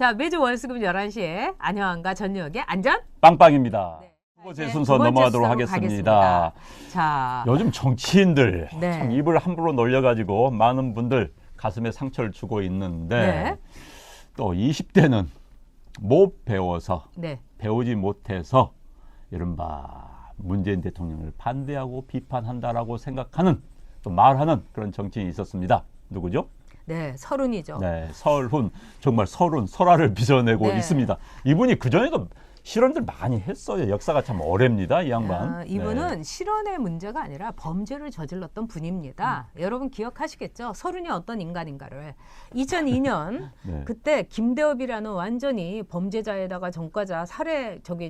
자, 매주 월수금 11시에 안녕한가 전유혁의 안전 빵빵입니다. 네. 두 번째 순서 넘어가도록 하겠습니다. 자, 요즘 정치인들 네. 참 입을 함부로 놀려가지고 많은 분들 가슴에 상처를 주고 있는데 네. 또 20대는 못 배워서 네. 배우지 못해서 이른바 문재인 대통령을 반대하고 비판한다라고 생각하는 또 말하는 그런 정치인이 있었습니다. 누구죠? 네, 서른이죠. 네, 설훈. 정말 설화를 빚어내고 네. 있습니다. 이분이 그전에도 실언들 많이 했어요. 역사가 참 어렵니다, 이 양반. 이분은 네. 실언의 문제가 아니라 범죄를 저질렀던 분입니다. 여러분 기억하시겠죠? 서른이 어떤 인간인가를. 2002년 네. 그때 김대업이라는 완전히 범죄자에다가 전과자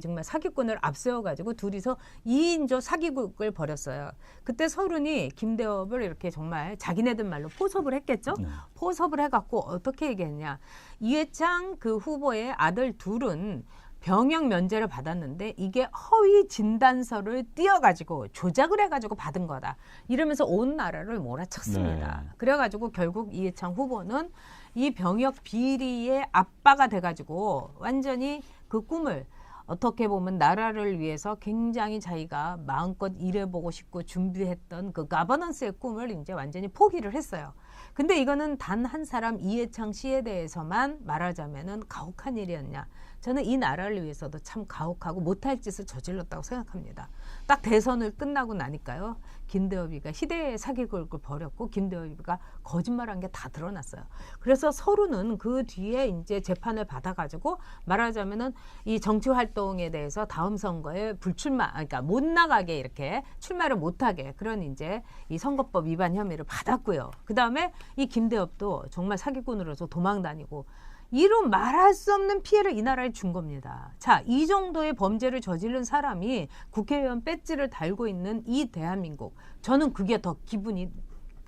정말 사기꾼을 앞세워가지고 둘이서 2인조 사기극을 벌였어요. 그때 서른이 김대업을 이렇게 정말 자기네들 말로 포섭을 했겠죠? 포섭을 해갖고 어떻게 얘기했냐. 이회창 그 후보의 아들 둘은 병역 면제를 받았는데 이게 허위 진단서를 띄어가지고 조작을 해가지고 받은 거다. 이러면서 온 나라를 몰아쳤습니다. 네. 그래가지고 결국 이해창 후보는 이 병역 비리의 아빠가 돼가지고 완전히 그 꿈을 어떻게 보면 나라를 위해서 굉장히 자기가 마음껏 일해보고 싶고 준비했던 그 가버넌스의 꿈을 이제 완전히 포기를 했어요. 근데 이거는 단 한 사람 이해창 씨에 대해서만 말하자면은 가혹한 일이었냐. 저는 이 나라를 위해서도 참 가혹하고 못할 짓을 저질렀다고 생각합니다. 딱 대선을 끝나고 나니까요. 김대엽이가 희대의 사기극을 벌였고 김대엽이가 거짓말한 게 다 드러났어요. 그래서 서른은 그 뒤에 이제 재판을 받아가지고 말하자면은 이 정치 활동에 대해서 다음 선거에 불출마, 그러니까 못 나가게 이렇게 출마를 못하게 그런 이제 이 선거법 위반 혐의를 받았고요. 그 다음에 이 김대엽도 정말 사기꾼으로서 도망 다니고 이로 말할 수 없는 피해를 이 나라에 준 겁니다. 자, 이 정도의 범죄를 저지른 사람이 국회의원 배지를 달고 있는 이 대한민국. 저는 그게 더 기분이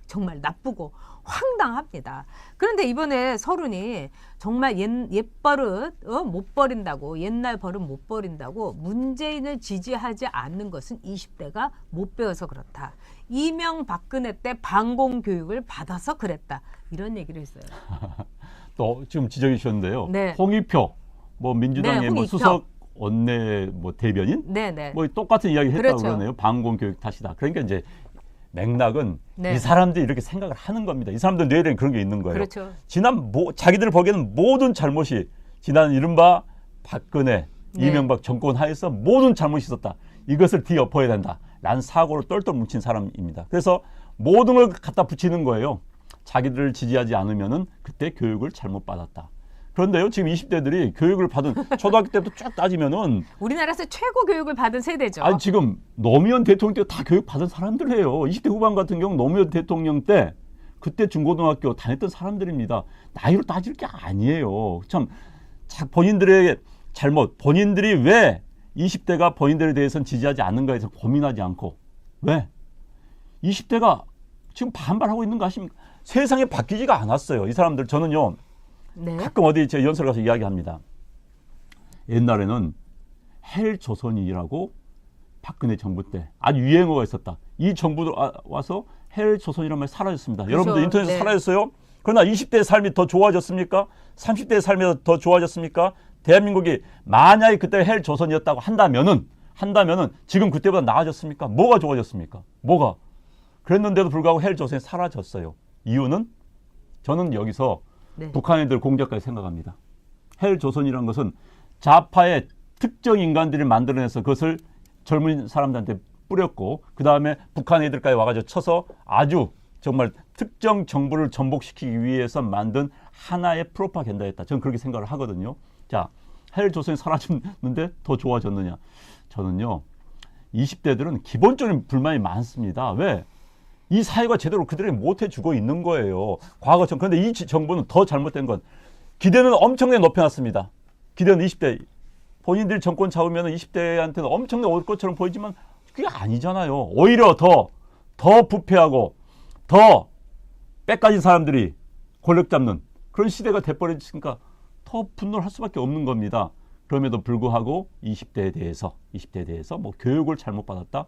정말 나쁘고 황당합니다. 그런데 이번에 서른이 정말 옛버릇 못 버린다고 옛날 버릇 못 버린다고 문재인을 지지하지 않는 것은 20대가 못 배워서 그렇다. 이명박근혜 때 반공교육을 받아서 그랬다. 이런 얘기를 했어요. 또 지금 지적해 주셨는데요. 네. 홍익표 뭐 민주당의 네, 뭐 홍익표. 수석 원내 뭐 대변인 네네. 뭐 똑같은 이야기 했다고 그렇죠. 그러네요. 반공교육 탓이다. 그러니까 이제 맥락은 네. 이 사람들이 이렇게 생각을 하는 겁니다. 이 사람들 뇌에는 그런 게 있는 거예요. 그렇죠. 자기들 보기에는 모든 잘못이 지난 이른바 박근혜, 네. 이명박 정권 하에서 모든 잘못이 있었다. 이것을 뒤엎어야 된다. 라는 사고를 똘똘 뭉친 사람입니다. 그래서 모든 걸 갖다 붙이는 거예요. 자기들을 지지하지 않으면은 그때 교육을 잘못 받았다. 그런데요, 지금 20대들이 교육을 받은 초등학교 때부터 쭉 따지면은 우리나라에서 최고 교육을 받은 세대죠. 아니 지금 노무현 대통령 때 다 교육 받은 사람들이에요. 20대 후반 같은 경우 노무현 대통령 때 그때 중고등학교 다녔던 사람들입니다. 나이로 따질 게 아니에요. 참 본인들의 잘못, 본인들이 왜 20대가 본인들에 대해서는 지지하지 않는가에 대해서 고민하지 않고 왜 20대가 지금 반발하고 있는 거 아십니까? 세상에 바뀌지가 않았어요. 이 사람들 저는요. 네. 가끔 어디 제 연설 가서 이야기합니다. 옛날에는 헬조선이라고 박근혜 정부 때 아주 유행어가 있었다. 이 정부 와서 헬조선이라는 말이 사라졌습니다. 그렇죠. 여러분들 인터넷에서 네. 사라졌어요. 그러나 20대의 삶이 더 좋아졌습니까? 30대의 삶이 더 좋아졌습니까? 대한민국이 만약에 그때 헬조선이었다고 한다면은 지금 그때보다 나아졌습니까? 뭐가 좋아졌습니까? 뭐가? 그랬는데도 불구하고 헬조선이 사라졌어요. 이유는 저는 여기서 네. 북한 애들 공작까지 생각합니다. 헬조선이라는 것은 좌파의 특정 인간들이 만들어내서 그것을 젊은 사람들한테 뿌렸고 그 다음에 북한 애들까지 와가지고 쳐서 아주 정말 특정 정부를 전복시키기 위해서 만든 하나의 프로파간다였다. 저는 그렇게 생각을 하거든요. 자, 헬조선이 사라졌는데 더 좋아졌느냐? 저는요. 20대들은 기본적인 불만이 많습니다. 왜? 이 사회가 제대로 그들에게 못해주고 있는 거예요. 과거처럼. 그런데 이 정부는 더 잘못된 건 기대는 엄청나게 높여놨습니다. 기대는 20대. 본인들이 정권 잡으면 20대한테는 엄청나게 올 것처럼 보이지만 그게 아니잖아요. 오히려 더 부패하고 더 빽가진 사람들이 권력 잡는 그런 시대가 돼버렸으니까 더 분노를 할 수밖에 없는 겁니다. 그럼에도 불구하고 20대에 대해서 뭐 교육을 잘못 받았다.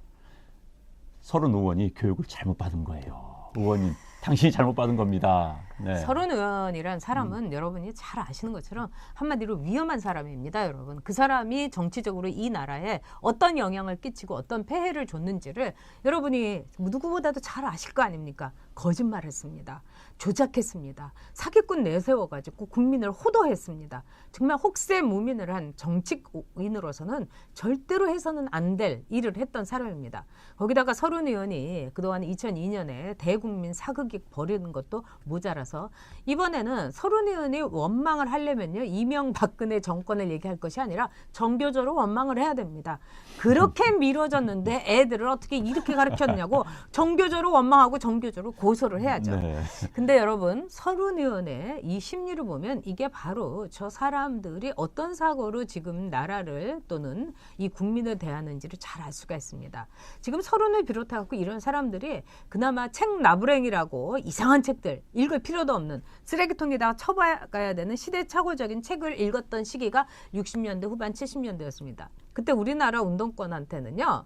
서른 의원이 교육을 잘못 받은 거예요. 의원님 당신이 잘못 받은 겁니다. 네. 서른 의원이란 사람은 여러분이 잘 아시는 것처럼 한마디로 위험한 사람입니다, 여러분. 그 사람이 정치적으로 이 나라에 어떤 영향을 끼치고 어떤 폐해를 줬는지를 여러분이 누구보다도 잘 아실 거 아닙니까? 거짓말했습니다. 조작했습니다. 사기꾼 내세워가지고 국민을 호도했습니다. 정말 혹세무민을 한 정치인으로서는 절대로 해서는 안 될 일을 했던 사람입니다. 거기다가 서른 의원이 그동안 2002년에 대국민 사극이 벌이는 것도 모자라서 이번에는 서른 의원이 원망을 하려면요, 이명박근혜 정권을 얘기할 것이 아니라 정교조로 원망을 해야 됩니다. 그렇게 미뤄졌는데 애들을 어떻게 이렇게 가르쳤냐고 정교조로 원망하고 정교조로 고소를 해야죠. 네. 근데 여러분, 서른 의원의 이 심리를 보면 이게 바로 저 사람들이 어떤 사고로 지금 나라를 또는 이 국민을 대하는지를 잘 알 수가 있습니다. 지금 서른을 비롯해서 이런 사람들이 그나마 책 나부랭이라고 이상한 책들, 읽을 필요도 없는 쓰레기통에다가 처박아야 되는 시대착오적인 책을 읽었던 시기가 60년대 후반 70년대였습니다. 그때 우리나라 운동권한테는요,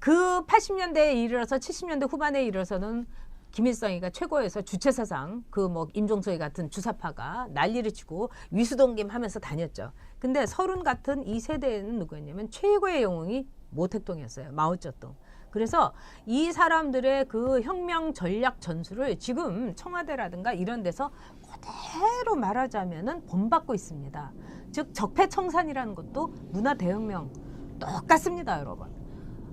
그 80년대에 이르러서 70년대 후반에 이르러서는 김일성이가 최고에서 주체사상 그 뭐 임종석이 같은 주사파가 난리를 치고 위수동김 하면서 다녔죠. 근데 서른 같은 이 세대에는 누구였냐면 최고의 영웅이 모택동이었어요. 마오쩌둥. 그래서 이 사람들의 그 혁명 전략 전술을 지금 청와대라든가 이런 데서 그대로 말하자면은 본받고 있습니다. 즉 적폐청산이라는 것도 문화 대혁명 똑같습니다, 여러분.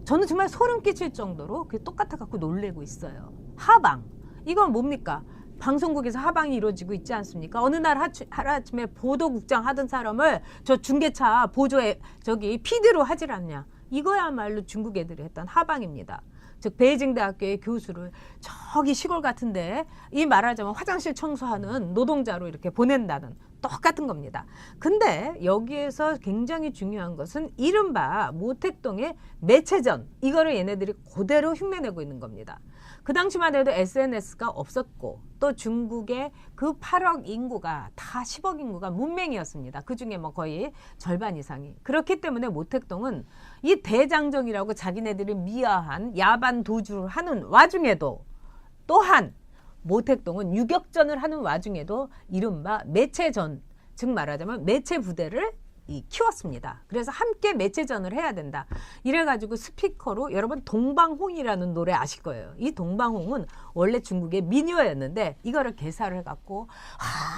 저는 정말 소름 끼칠 정도로 그게 똑같아 갖고 놀래고 있어요. 하방. 이건 뭡니까? 방송국에서 하방이 이루어지고 있지 않습니까? 어느 날 하루아침에 보도국장 하던 사람을 저 중계차 보조에 저기 PD로 하질 않냐. 이거야말로 중국 애들이 했던 하방입니다. 즉 베이징 대학교의 교수를 저기 시골 같은데 이 말하자면 화장실 청소하는 노동자로 이렇게 보낸다는 똑같은 겁니다. 근데 여기에서 굉장히 중요한 것은 이른바 모택동의 매체전, 이거를 얘네들이 그대로 흉내내고 있는 겁니다. 그 당시만 해도 SNS가 없었고 또 중국의 그 8억 인구가 다 10억 인구가 문맹이었습니다. 그중에 뭐 거의 절반 이상이. 그렇기 때문에 모택동은 이 대장정이라고 자기네들이 미화한 야반 도주를 하는 와중에도 또한 모택동은 유격전을 하는 와중에도 이른바 매체전, 즉 말하자면 매체 부대를 키웠습니다. 그래서 함께 매체전을 해야 된다. 이래가지고 스피커로 여러분 동방홍이라는 노래 아실 거예요. 이 동방홍은 원래 중국의 민요였는데 이거를 개사를 해갖고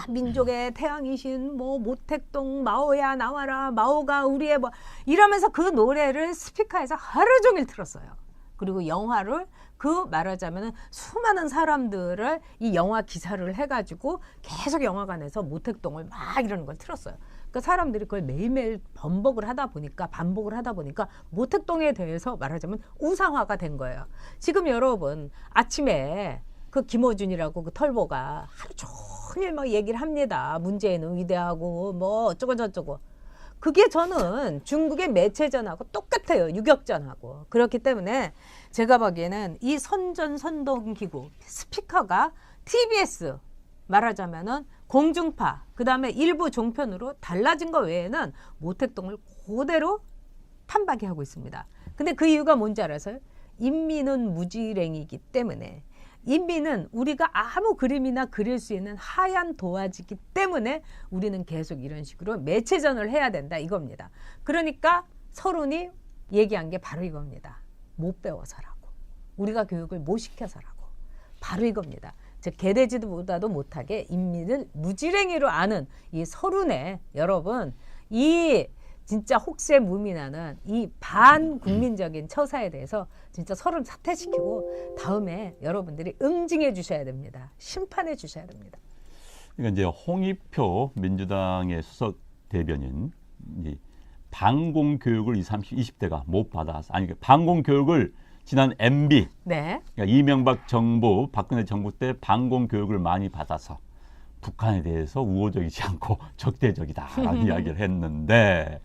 민족의 태양이신 뭐 모택동 마오야 나와라 마오가 우리의 뭐 이러면서 그 노래를 스피커에서 하루 종일 틀었어요. 그리고 영화를 그 말하자면 수많은 사람들을 이 영화 기사를 해가지고 계속 영화관에서 모택동을 막 이러는 걸 틀었어요. 그러니까 사람들이 그걸 매일매일 반복을 하다 보니까 모택동에 대해서 말하자면 우상화가 된 거예요. 지금 여러분 아침에 그 김어준이라고 그 털보가 하루 종일 막 얘기를 합니다. 문재인은 위대하고 뭐 어쩌고 저쩌고. 그게 저는 중국의 매체전하고 똑같아요. 유격전하고. 그렇기 때문에 제가 보기에는 이 선전선동기구 스피커가 TBS 말하자면은 공중파 그다음에 일부 종편으로 달라진 거 외에는 모택동을 그대로 판박이 하고 있습니다. 근데 그 이유가 뭔지 알아서요? 인민은 무지랭이기 때문에 인민은 우리가 아무 그림이나 그릴 수 있는 하얀 도화지기 때문에 우리는 계속 이런 식으로 매체전을 해야 된다 이겁니다. 그러니까 서른이 얘기한 게 바로 이겁니다. 못 배워서라고. 우리가 교육을 못 시켜서라고. 바로 이겁니다. 즉 개돼지보다도 못하게 인민을 무지랭이로 아는 이 서른의 여러분 이 진짜 혹세무민하는 이 반국민적인 처사에 대해서 진짜 서른 사퇴시키고 다음에 여러분들이 응징해 주셔야 됩니다. 심판해 주셔야 됩니다. 그러니까 이제 홍익표 민주당의 수석 대변인 반공교육을 20대가 못 받아서 아니 반공교육을 지난 MB 네. 그러니까 이명박 정부 박근혜 정부 때 반공교육을 많이 받아서 북한에 대해서 우호적이지 않고 적대적이다라는 이야기를 했는데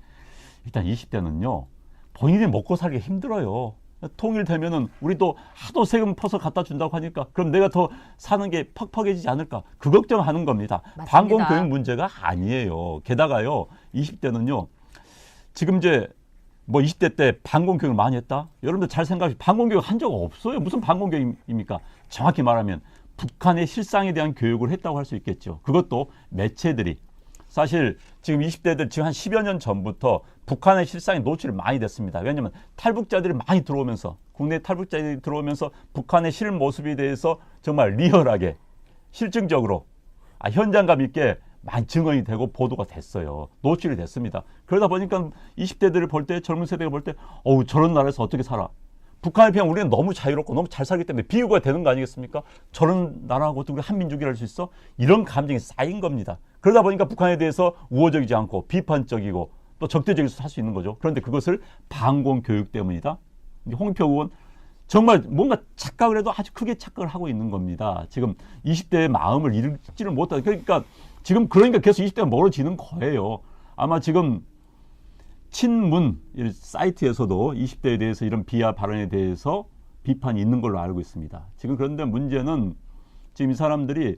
일단 20대는요 본인이 먹고 살기 힘들어요. 통일되면은 우리도 하도 세금 퍼서 갖다 준다고 하니까 그럼 내가 더 사는 게 퍽퍽해지지 않을까 그 걱정하는 겁니다. 맞습니다. 반공교육 문제가 아니에요. 게다가요 20대는요 지금 이제 뭐 20대 때 반공교육을 많이 했다? 여러분들 잘 생각해 반공교육 한 적 없어요. 무슨 반공교육입니까? 정확히 말하면 북한의 실상에 대한 교육을 했다고 할 수 있겠죠. 그것도 매체들이. 사실 지금 20대들 지금 한 10여 년 전부터 북한의 실상에 노출이 많이 됐습니다. 왜냐하면 탈북자들이 많이 들어오면서 국내 탈북자들이 들어오면서 북한의 실모습에 대해서 정말 리얼하게 실증적으로 현장감 있게 많이 증언이 되고 보도가 됐어요. 노출이 됐습니다. 그러다 보니까 20대들을 볼 때 젊은 세대가 볼 때 어우 저런 나라에서 어떻게 살아. 북한에 비하면 우리는 너무 자유롭고 너무 잘 살기 때문에 비교가 되는 거 아니겠습니까? 저런 나라하고 어떻게 우리 한민족이라 할 수 있어? 이런 감정이 쌓인 겁니다. 그러다 보니까 북한에 대해서 우호적이지 않고 비판적이고 또 적대적일 수 할 수 있는 거죠. 그런데 그것을 반공 교육 때문이다. 홍익표 의원 정말 뭔가 착각을 해도 아주 크게 착각을 하고 있는 겁니다. 지금 20대의 마음을 읽지를 못하고 그러니까 지금 계속 20대가 멀어지는 거예요. 아마 지금 친문 사이트에서도 20대에 대해서 이런 비하 발언에 대해서 비판이 있는 걸로 알고 있습니다. 지금 그런데 문제는 지금 이 사람들이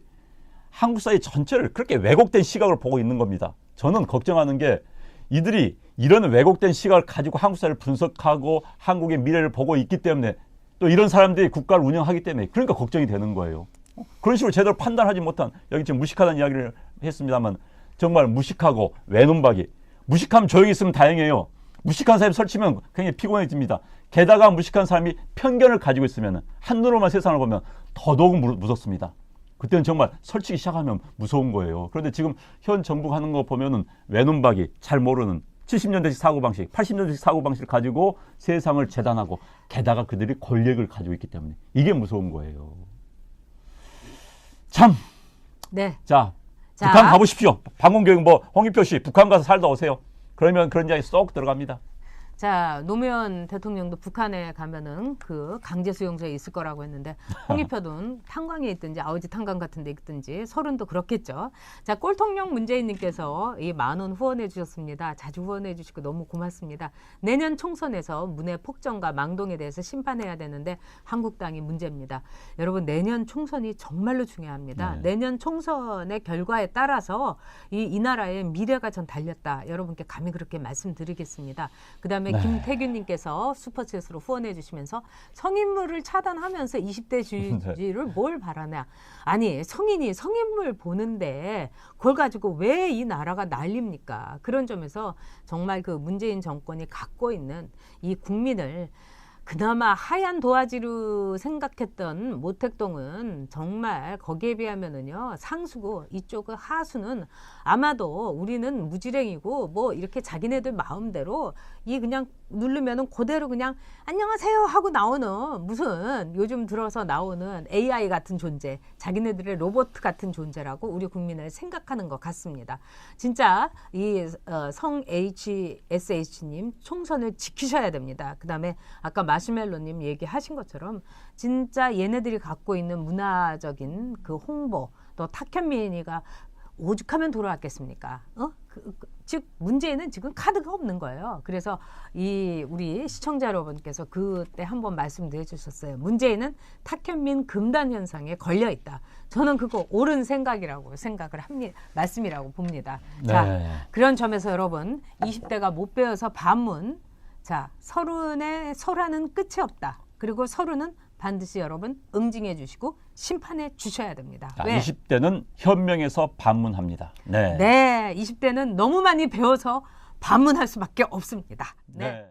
한국 사회 전체를 그렇게 왜곡된 시각을 보고 있는 겁니다. 저는 걱정하는 게 이들이 이런 왜곡된 시각을 가지고 한국 사회를 분석하고 한국의 미래를 보고 있기 때문에 또 이런 사람들이 국가를 운영하기 때문에 그러니까 걱정이 되는 거예요. 그런 식으로 제대로 판단하지 못한 여기 지금 무식하다는 이야기를 했습니다만 정말 무식하고 외눈박이 무식하면 조용히 있으면 다행이에요. 무식한 사람이 설치면 굉장히 피곤해집니다. 게다가 무식한 사람이 편견을 가지고 있으면 한눈으로만 세상을 보면 더더욱 무섭습니다. 그때는 정말 설치기 시작하면 무서운 거예요. 그런데 지금 현 정부가 하는 거 보면은 외눈박이 잘 모르는 70년대식 사고방식, 80년대식 사고방식을 가지고 세상을 재단하고 게다가 그들이 권력을 가지고 있기 때문에 이게 무서운 거예요. 참. 네. 자, 북한 가보십시오. 방공교육 홍익표 씨 북한 가서 살다 오세요. 그러면 그런 이야기 쏙 들어갑니다. 자, 노무현 대통령도 북한에 가면은 그 강제 수용소에 있을 거라고 했는데 홍익표는 탄광에 있든지 아우지 탄광 같은 데 있든지 서른도 그렇겠죠. 자, 꼴통령 문재인님께서 이 10,000원 후원해 주셨습니다. 자주 후원해 주시고 너무 고맙습니다. 내년 총선에서 문해 폭정과 망동에 대해서 심판해야 되는데 한국당이 문제입니다. 여러분 내년 총선이 정말로 중요합니다. 네. 내년 총선의 결과에 따라서 이 나라의 미래가 전 달렸다. 여러분께 감히 그렇게 말씀드리겠습니다. 그다음에 네. 김태균님께서 슈퍼챗으로 후원해 주시면서 성인물을 차단하면서 20대 주의를 뭘 바라냐. 아니 성인이 성인물 보는데 그걸 가지고 왜 이 나라가 난립니까. 그런 점에서 정말 그 문재인 정권이 갖고 있는 이 국민을 그나마 하얀 도화지로 생각했던 모택동은 정말 거기에 비하면은요 상수고 이쪽은 하수는 아마도 우리는 무지랭이고 뭐 이렇게 자기네들 마음대로 이 그냥 누르면은 그대로 그냥 안녕하세요 하고 나오는 무슨 요즘 들어서 나오는 AI 같은 존재, 자기네들의 로봇 같은 존재라고 우리 국민을 생각하는 것 같습니다. 진짜 이 성 HSH님 총선을 지키셔야 됩니다. 그다음에 아까 마시멜로님 얘기하신 것처럼 진짜 얘네들이 갖고 있는 문화적인 그 홍보 또 탁현민이가 오죽하면 돌아왔겠습니까? 즉 문제는 지금 카드가 없는 거예요. 그래서 이 우리 시청자 여러분께서 그때 한번 말씀드려 주셨어요. 문제는 탁현민 금단 현상에 걸려 있다. 저는 그거 옳은 생각이라고 생각을 합니다. 말씀이라고 봅니다. 네. 자, 그런 점에서 여러분 20대가 못 배워서 반문. 자, 서른의 설화는 끝이 없다. 그리고 서른은 반드시 여러분 응징해 주시고 심판해 주셔야 됩니다. 자, 왜? 20대는 현명해서 반문합니다. 네. 네, 20대는 너무 많이 배워서 반문할 수밖에 없습니다. 네. 네.